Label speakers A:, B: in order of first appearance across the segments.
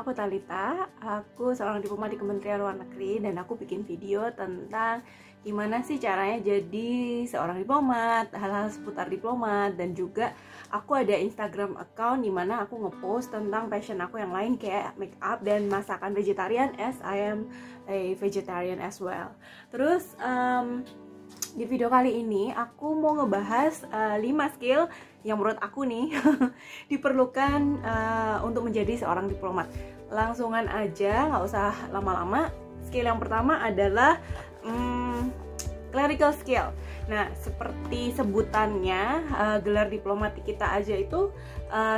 A: nama aku Talita, aku seorang diplomat di Kementerian Luar Negeri dan aku bikin video tentang gimana sih caranya jadi seorang diplomat, hal-hal seputar diplomat, dan juga aku ada Instagram account dimana aku ngepost tentang passion aku yang lain kayak make up dan masakan vegetarian, as I am a vegetarian as well. Terus di video kali ini aku mau ngebahas 5 skill yang menurut aku nih diperlukan untuk menjadi seorang diplomat. Langsungan aja, nggak usah lama-lama. Skill yang pertama adalah clerical skill. Nah, seperti sebutannya, gelar diplomatik kita aja itu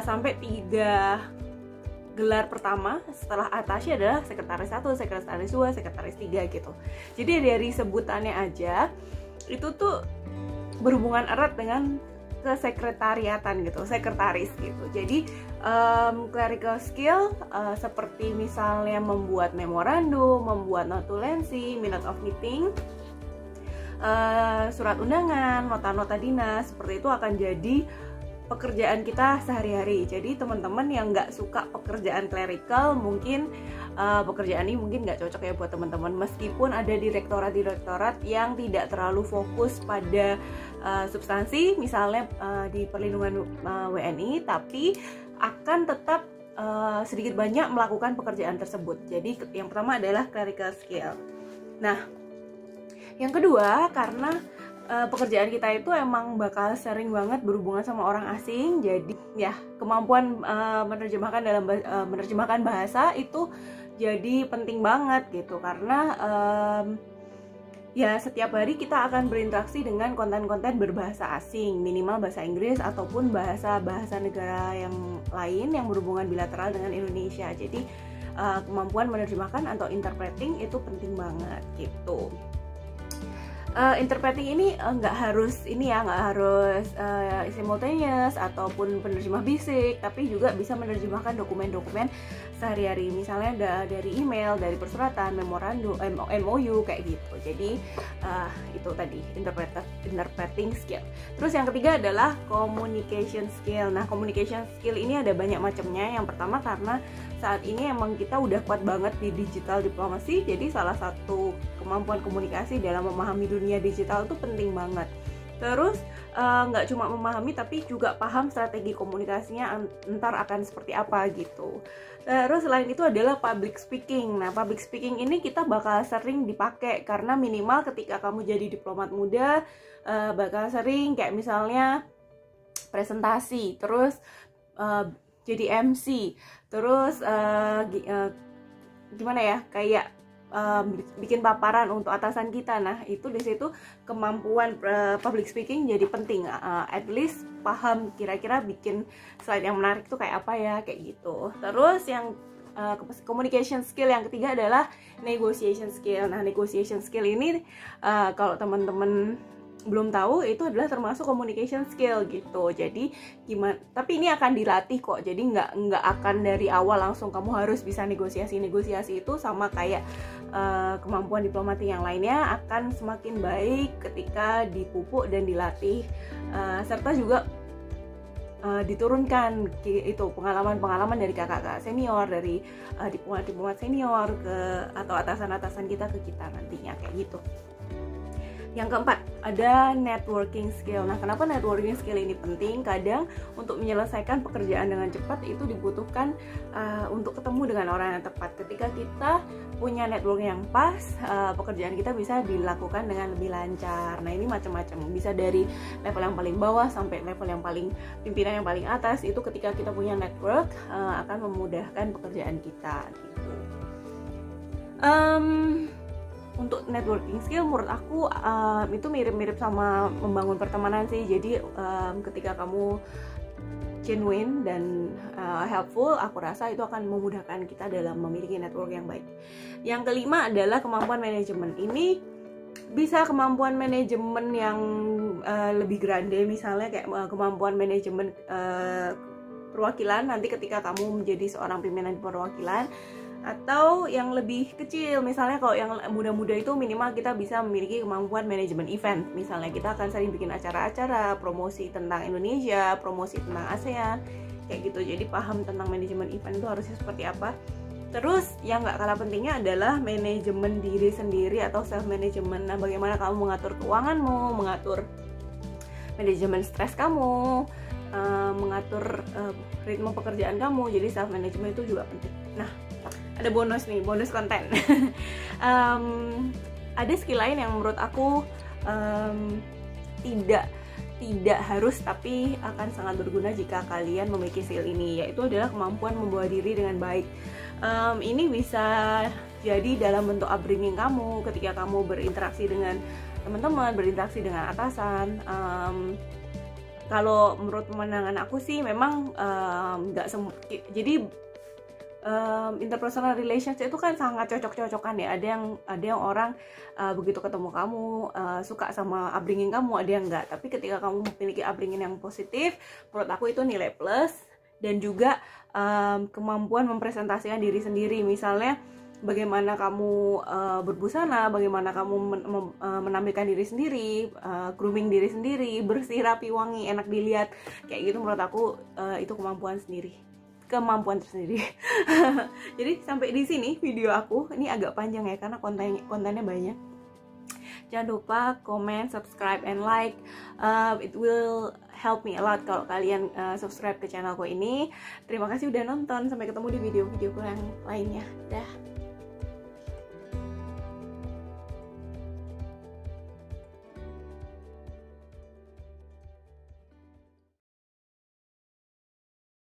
A: sampai 3 gelar pertama setelah attaché adalah sekretaris 1, sekretaris 2, sekretaris 3 gitu. Jadi dari sebutannya aja itu tuh berhubungan erat dengan kesekretariatan gitu, sekretaris gitu. Jadi clerical skill seperti misalnya membuat memorandum, membuat notulensi, minute of meeting, surat undangan, nota-nota dinas, seperti itu akan jadi pekerjaan kita sehari-hari. Jadi teman-teman yang nggak suka pekerjaan clerical, mungkin pekerjaan ini mungkin nggak cocok ya buat teman-teman. Meskipun ada direktorat-direktorat yang tidak terlalu fokus pada substansi, misalnya di perlindungan WNI, tapi akan tetap sedikit banyak melakukan pekerjaan tersebut. Jadi yang pertama adalah clerical skill. Nah, yang kedua, karena pekerjaan kita itu emang bakal sering banget berhubungan sama orang asing, jadi ya kemampuan menerjemahkan bahasa itu jadi penting banget gitu, karena ya setiap hari kita akan berinteraksi dengan konten-konten berbahasa asing, minimal bahasa Inggris ataupun bahasa-bahasa negara yang lain yang berhubungan bilateral dengan Indonesia. Jadi kemampuan menerjemahkan atau interpreting itu penting banget gitu. Interpreting ini nggak harus simultaneous ataupun penerjemah bisik, tapi juga bisa menerjemahkan dokumen-dokumen sehari-hari, misalnya dari email, dari persuratan, memorandum, MOU kayak gitu. Jadi itu tadi interpreting skill. Terus yang ketiga adalah communication skill. Nah, communication skill ini ada banyak macamnya. Yang pertama, karena saat ini emang kita udah kuat banget di digital diplomasi, jadi salah satu kemampuan komunikasi dalam memahami dunia digital itu penting banget. Terus nggak cuma memahami tapi juga paham strategi komunikasinya ntar akan seperti apa gitu. Terus selain itu adalah public speaking. Nah, public speaking ini kita bakal sering dipakai karena minimal ketika kamu jadi diplomat muda bakal sering kayak misalnya presentasi, terus jadi MC, terus gimana ya, kayak bikin paparan untuk atasan kita. Nah, itu di situ kemampuan public speaking jadi penting. At least paham kira-kira bikin slide yang menarik tuh kayak apa ya, kayak gitu. Terus yang communication skill yang ketiga adalah negotiation skill. Nah, negotiation skill ini kalau teman-teman belum tahu, itu adalah termasuk communication skill gitu. Jadi gimana, tapi ini akan dilatih kok. Jadi nggak akan dari awal langsung kamu harus bisa negosiasi itu sama kayak kemampuan diplomatik yang lainnya, akan semakin baik ketika dipupuk dan dilatih, serta juga diturunkan itu pengalaman dari kakak-kakak senior, dari diplomat senior atau atasan-atasan kita ke kita nantinya, kayak gitu. Yang keempat, ada networking skill. Nah, kenapa networking skill ini penting? Kadang untuk menyelesaikan pekerjaan dengan cepat itu dibutuhkan untuk ketemu dengan orang yang tepat. Ketika kita punya network yang pas, pekerjaan kita bisa dilakukan dengan lebih lancar. Nah, ini macam-macam. Bisa dari level yang paling bawah sampai level yang paling pimpinan yang paling atas. Itu ketika kita punya network akan memudahkan pekerjaan kita gitu. Untuk networking skill menurut aku itu mirip-mirip sama membangun pertemanan sih. Jadi ketika kamu genuine dan helpful, aku rasa itu akan memudahkan kita dalam memiliki network yang baik. Yang kelima adalah kemampuan manajemen. Ini bisa kemampuan manajemen yang lebih grande, misalnya kayak kemampuan manajemen perwakilan nanti ketika kamu menjadi seorang pimpinan perwakilan, atau yang lebih kecil, misalnya kalau yang muda-muda itu minimal kita bisa memiliki kemampuan manajemen event. Misalnya kita akan sering bikin acara-acara promosi tentang Indonesia, promosi tentang ASEAN, kayak gitu. Jadi paham tentang manajemen event itu harusnya seperti apa. Terus yang nggak kalah pentingnya adalah manajemen diri sendiri atau self management. Nah, bagaimana kamu mengatur keuanganmu, mengatur manajemen stres kamu, mengatur ritme pekerjaan kamu. Jadi self management itu juga penting. Nah, ada bonus nih, bonus konten. Ada skill lain yang menurut aku tidak harus tapi akan sangat berguna jika kalian memiliki skill ini, yaitu adalah kemampuan membawa diri dengan baik. Ini bisa jadi dalam bentuk upbringing kamu ketika kamu berinteraksi dengan teman-teman, berinteraksi dengan atasan. Kalau menurut pemandangan aku sih memang nggak jadi interpersonal relationship itu kan sangat cocok-cocokan ya. Ada yang orang begitu ketemu kamu suka sama upbringing kamu, ada yang enggak. Tapi ketika kamu memiliki upbringing yang positif, menurut aku itu nilai plus. Dan juga kemampuan mempresentasikan diri sendiri. Misalnya bagaimana kamu berbusana, bagaimana kamu menampilkan diri sendiri, grooming diri sendiri, bersih, rapi, wangi, enak dilihat, kayak gitu. Menurut aku itu kemampuan tersendiri. Jadi sampai di sini video aku. Ini agak panjang ya karena kontennya banyak. Jangan lupa comment, subscribe, and like. It will help me a lot kalau kalian subscribe ke channelku ini. Terima kasih udah nonton. Sampai ketemu di video-videoku yang lainnya. Dah.